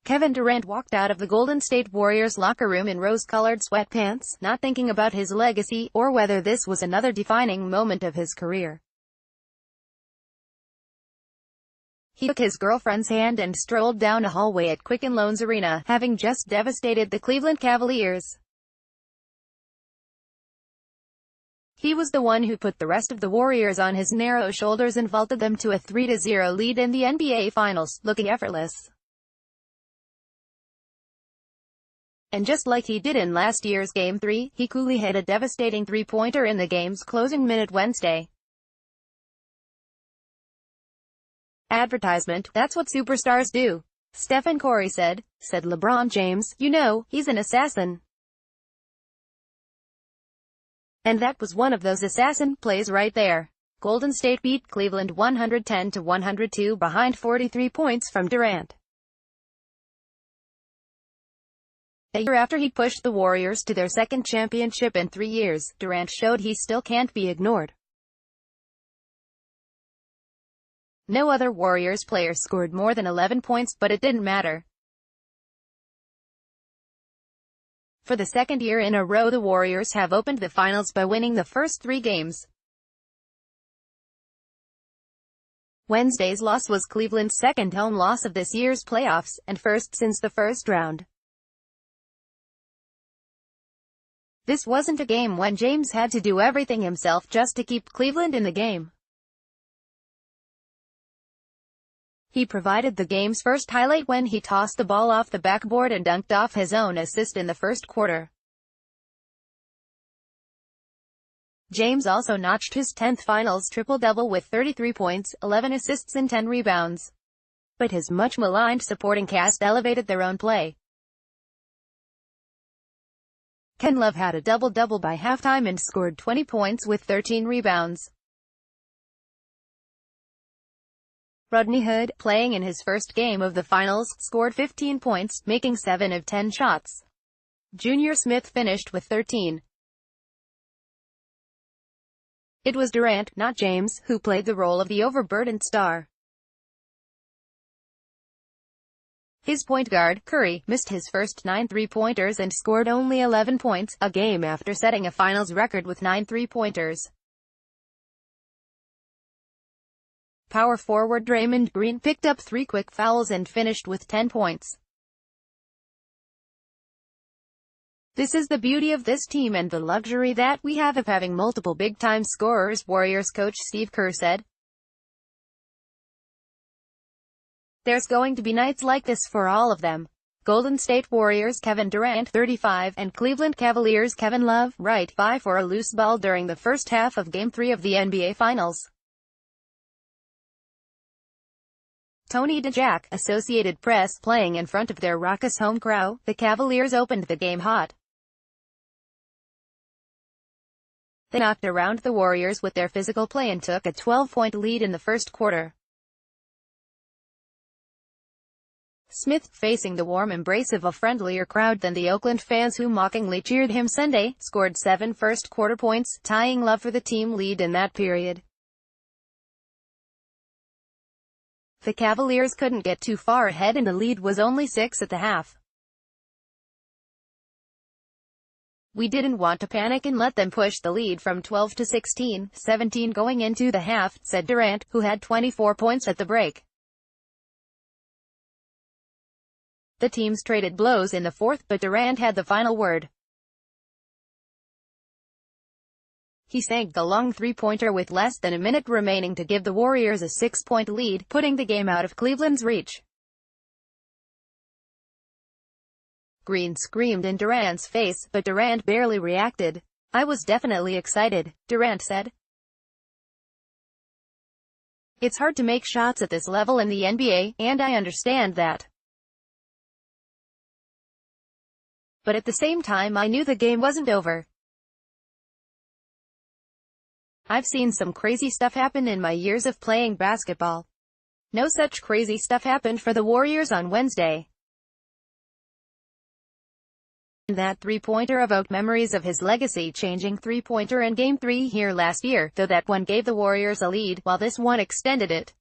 Kevin Durant walked out of the Golden State Warriors locker room in rose-colored sweatpants, not thinking about his legacy, or whether this was another defining moment of his career. He took his girlfriend's hand and strolled down a hallway at Quicken Loans Arena, having just devastated the Cleveland Cavaliers. He was the one who put the rest of the Warriors on his narrow shoulders and vaulted them to a 3-0 lead in the NBA Finals, looking effortless. And just like he did in last year's Game 3, he coolly hit a devastating three-pointer in the game's closing minute Wednesday. Advertisement, that's what superstars do. Stephen Curry said LeBron James, you know, he's an assassin. And that was one of those assassin plays right there. Golden State beat Cleveland 110-102 behind 43 points from Durant. A year after he pushed the Warriors to their second championship in 3 years, Durant showed he still can't be ignored. No other Warriors player scored more than 11 points, but it didn't matter. For the second year in a row, the Warriors have opened the finals by winning the first 3 games. Wednesday's loss was Cleveland's second home loss of this year's playoffs, and first since the first round. This wasn't a game when James had to do everything himself just to keep Cleveland in the game. He provided the game's first highlight when he tossed the ball off the backboard and dunked off his own assist in the first quarter. James also notched his 10th finals triple-double with 33 points, 11 assists and 10 rebounds. But his much-maligned supporting cast elevated their own play. Ken Love had a double-double by halftime and scored 20 points with 13 rebounds. Rodney Hood, playing in his first game of the finals, scored 15 points, making 7 of 10 shots. Junior Smith finished with 13. It was Durant, not James, who played the role of the overburdened star. His point guard, Curry, missed his first 9 three-pointers and scored only 11 points, a game after setting a finals record with 9 three-pointers. Power forward Draymond Green picked up 3 quick fouls and finished with 10 points. This is the beauty of this team and the luxury that we have of having multiple big-time scorers, Warriors coach Steve Kerr said. There's going to be nights like this for all of them. Golden State Warriors Kevin Durant, 35, and Cleveland Cavaliers Kevin Love, right, vie for a loose ball during the first half of Game 3 of the NBA Finals. Tony DeJack, Associated Press, playing in front of their raucous home crowd, the Cavaliers opened the game hot. They knocked around the Warriors with their physical play and took a 12-point lead in the first quarter. Smith, facing the warm embrace of a friendlier crowd than the Oakland fans who mockingly cheered him Sunday, scored 7 first-quarter points, tying Love for the team lead in that period. The Cavaliers couldn't get too far ahead and the lead was only 6 at the half. We didn't want to panic and let them push the lead from 12 to 16, 17 going into the half, said Durant, who had 24 points at the break. The teams traded blows in the fourth, but Durant had the final word. He sank the long three-pointer with less than a minute remaining to give the Warriors a 6-point lead, putting the game out of Cleveland's reach. Green screamed in Durant's face, but Durant barely reacted. I was definitely excited, Durant said. It's hard to make shots at this level in the NBA, and I understand that. But at the same time I knew the game wasn't over. I've seen some crazy stuff happen in my years of playing basketball. No such crazy stuff happened for the Warriors on Wednesday. That three-pointer evoked memories of his legacy-changing three-pointer in Game 3 here last year, though that one gave the Warriors a lead, while this one extended it.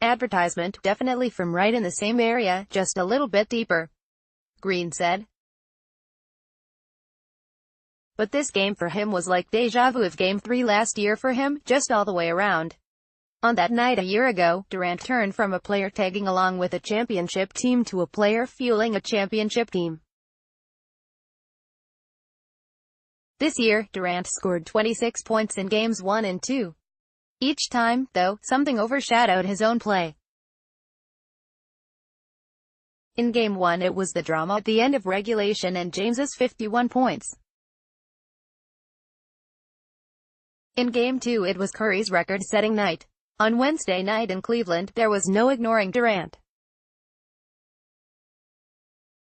Advertisement, definitely from right in the same area, just a little bit deeper," Green said. But this game for him was like deja vu of Game 3 last year for him, just all the way around. On that night a year ago, Durant turned from a player tagging along with a championship team to a player fueling a championship team. This year, Durant scored 26 points in Games 1 and 2. Each time, though, something overshadowed his own play. In Game 1 it was the drama at the end of regulation and James's 51 points. In Game 2 it was Curry's record-setting night. On Wednesday night in Cleveland, there was no ignoring Durant.